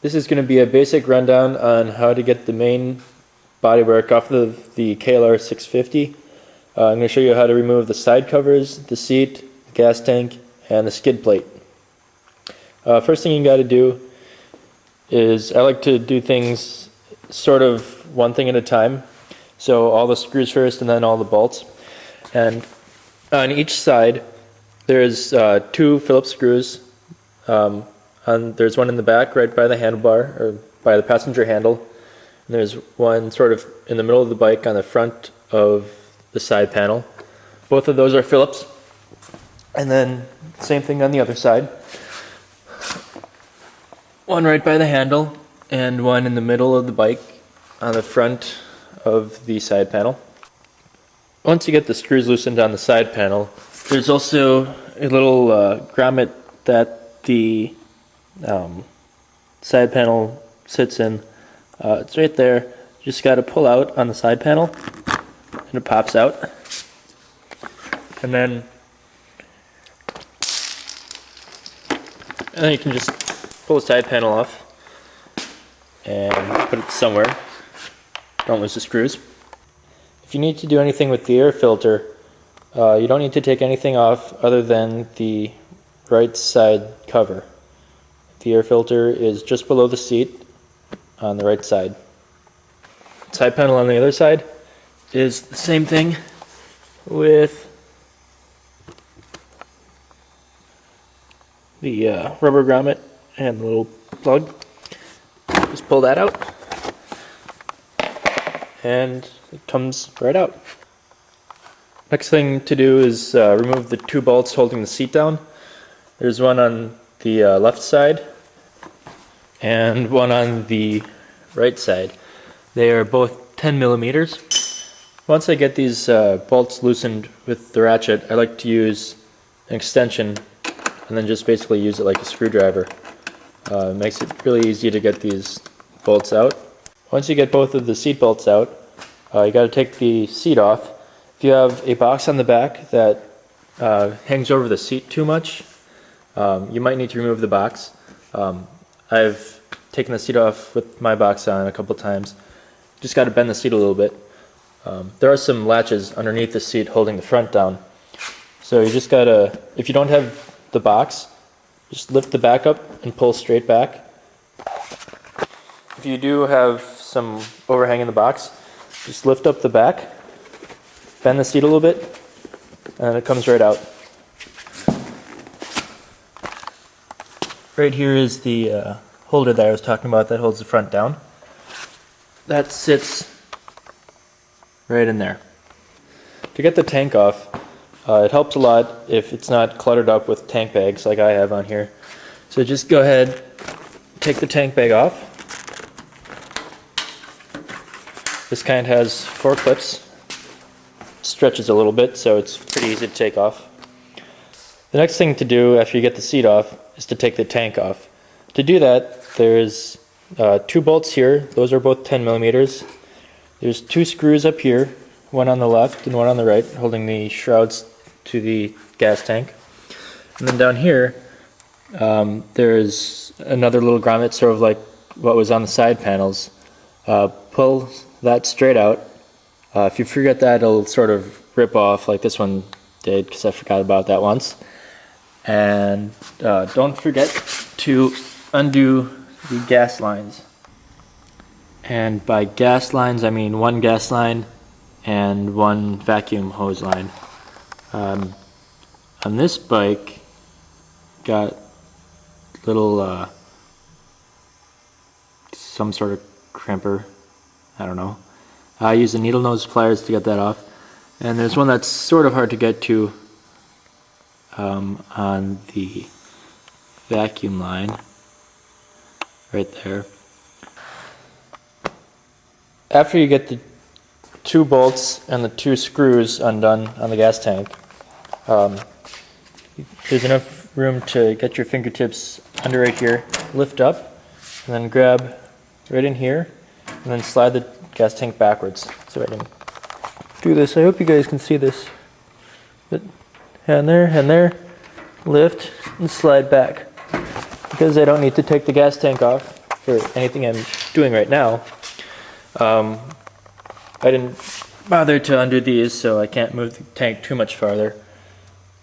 This is going to be a basic rundown on how to get the main bodywork off of the KLR 650. I'm going to show you how to remove the side covers, the seat, the gas tank, and the skid plate. First thing you got to do is, I like to do things sort of one thing at a time. So all the screws first and then all the bolts. And on each side there's two Phillips screws. There's one in the back right by the handlebar, or by the passenger handle. And there's one sort of in the middle of the bike on the front of the side panel. Both of those are Phillips. And then same thing on the other side. One right by the handle and one in the middle of the bike on the front of the side panel. Once you get the screws loosened on the side panel, there's also a little grommet that the side panel sits in. It's right there. You just got to pull out on the side panel and it pops out. And then you can just pull the side panel off and put it somewhere. Don't lose the screws. If you need to do anything with the air filter, you don't need to take anything off other than the right side cover. The air filter is just below the seat on the right side. Side panel on the other side is the same thing with the rubber grommet and the little plug. Just pull that out and it comes right out. Next thing to do is remove the two bolts holding the seat down. There's one on the left side and one on the right side. They are both 10 millimeters. Once I get these bolts loosened with the ratchet, I like to use an extension and then just basically use it like a screwdriver. It makes it really easy to get these bolts out. Once you get both of the seat bolts out, you got to take the seat off. If you have a box on the back that hangs over the seat too much, you might need to remove the box. I've taken the seat off with my box on a couple times. Just got to bend the seat a little bit. There are some latches underneath the seat holding the front down. So you just got to, if you don't have the box, just lift the back up and pull straight back. If you do have some overhang in the box, just lift up the back, bend the seat a little bit, and it comes right out. Right here is the holder that I was talking about that holds the front down. That sits right in there. To get the tank off, it helps a lot if it's not cluttered up with tank bags like I have on here. So just go ahead, take the tank bag off. This kind has 4 clips. Stretches a little bit, so it's pretty easy to take off. The next thing to do after you get the seat off is to take the tank off. To do that, there's 2 bolts here. Those are both 10 millimeters. There's 2 screws up here, one on the left and one on the right, holding the shrouds to the gas tank. And then down here, there's another little grommet, sort of like what was on the side panels. Pull that straight out. If you forget that, it'll sort of rip off like this one did, because I forgot about that once. And don't forget to undo the gas lines. And by gas lines, I mean 1 gas line and 1 vacuum hose line. On this bike, got little some sort of crimper, I don't know. I use the needle nose pliers to get that off. And there's one that's sort of hard to get to on the vacuum line, right there. After you get the 2 bolts and the 2 screws undone on the gas tank, there's enough room to get your fingertips under right here, lift up, and then grab right in here, and then slide the gas tank backwards. So I can do this. I hope you guys can see this. But hand there, lift, and slide back. Because I don't need to take the gas tank off, for anything I'm doing right now. I didn't bother to undo these, so I can't move the tank too much farther.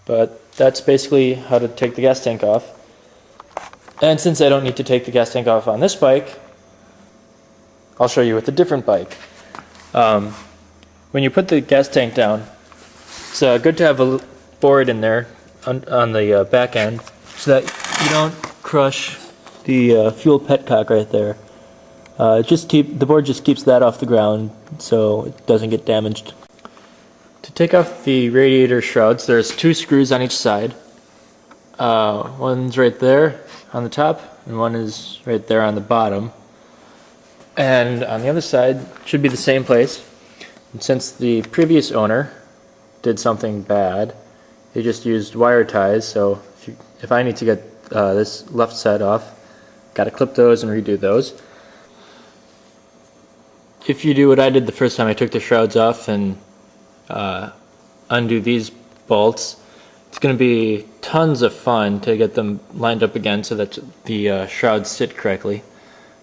But that's basically how to take the gas tank off. And since I don't need to take the gas tank off on this bike, I'll show you with a different bike. When you put the gas tank down, it's good to have a board in there on the back end so that you don't crush the fuel petcock right there. The board just keeps that off the ground so it doesn't get damaged. To take off the radiator shrouds, there's 2 screws on each side. One's right there on the top, and one is right there on the bottom. And on the other side should be the same place. And since the previous owner did something bad, they just used wire ties, so if I need to get this left side off, gotta clip those and redo those. If you do what I did the first time I took the shrouds off and undo these bolts, it's going to be tons of fun to get them lined up again so that the shrouds sit correctly.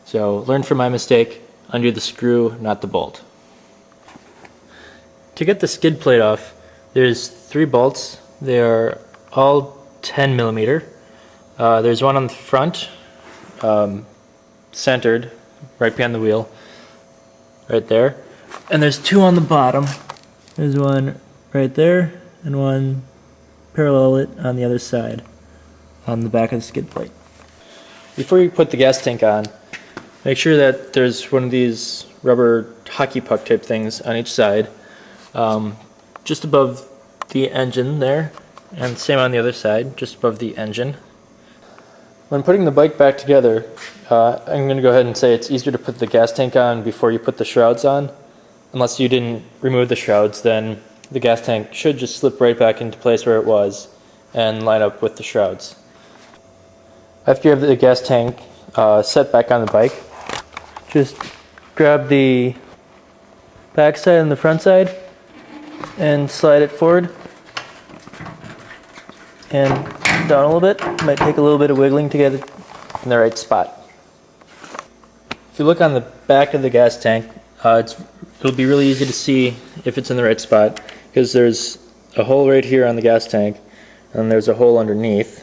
So learn from my mistake, undo the screw, not the bolt. To get the skid plate off, there's 3 bolts. They are all 10 millimeter. There's one on the front, centered, right behind the wheel, right there. And there's 2 on the bottom. There's one right there and one parallel it on the other side on the back of the skid plate. Before you put the gas tank on, make sure that there's one of these rubber hockey puck type things on each side, just above the engine there, and same on the other side, just above the engine. When putting the bike back together, I'm going to go ahead and say it's easier to put the gas tank on before you put the shrouds on. Unless you didn't remove the shrouds, then the gas tank should just slip right back into place where it was and line up with the shrouds. After you have the gas tank set back on the bike, just grab the back side and the front side and slide it forward and down a little bit. It might take a little bit of wiggling to get it in the right spot. If you look on the back of the gas tank, it'll be really easy to see if it's in the right spot because there's a hole right here on the gas tank and there's a hole underneath.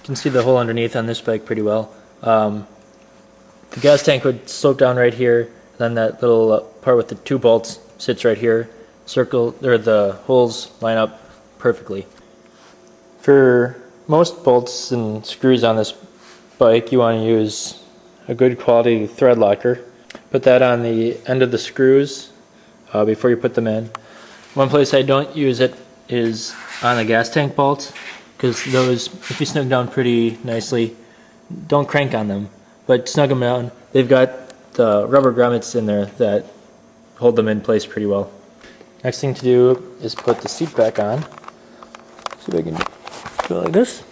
You can see the hole underneath on this bike pretty well. The gas tank would slope down right here, and then that little part with the 2 bolts sits right here. The holes line up perfectly. For most bolts and screws on this bike, you want to use a good quality thread locker. Put that on the end of the screws before you put them in. One place I don't use it is on the gas tank bolts, because those, if you snug down pretty nicely, don't crank on them, but snug them down. They've got the rubber grommets in there that hold them in place pretty well. Next thing to do is put the seat back on. See if I can go like this.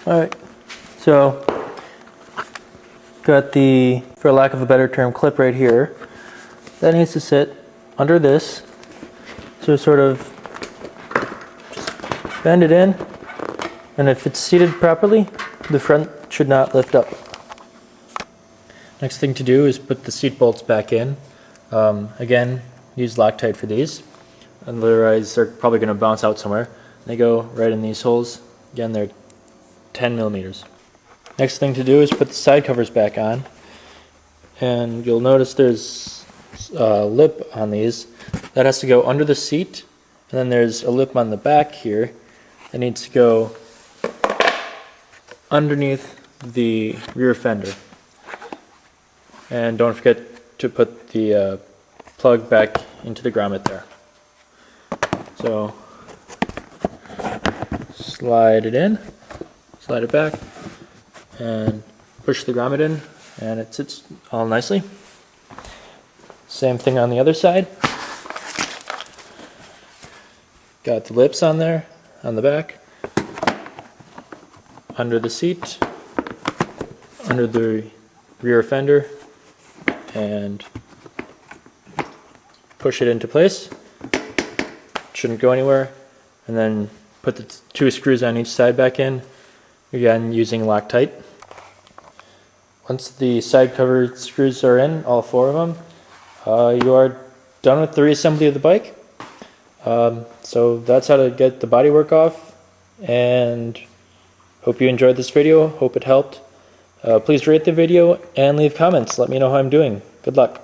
Alright, so got the, for lack of a better term, clip right here. That needs to sit under this. So sort of just bend it in, and if it's seated properly, the front should not lift up. Next thing to do is put the seat bolts back in. Again, use Loctite for these, otherwise they're probably going to bounce out somewhere. They go right in these holes. Again, they're 10 millimeters. Next thing to do is put the side covers back on, and you'll notice there's a lip on these that has to go under the seat, and then there's a lip on the back here that needs to go underneath the rear fender. And don't forget to put the plug back into the grommet there. So slide it in, slide it back, and push the grommet in, and it sits all nicely. Same thing on the other side. Got the lips on there, on the back, under the seat, under the rear fender, and push it into place. Shouldn't go anywhere. And then put the 2 screws on each side back in, again using Loctite. Once the side cover screws are in, all 4 of them, you are done with the reassembly of the bike. So that's how to get the bodywork off, and hope you enjoyed this video, hope it helped. Please rate the video and leave comments, let me know how I'm doing. Good luck.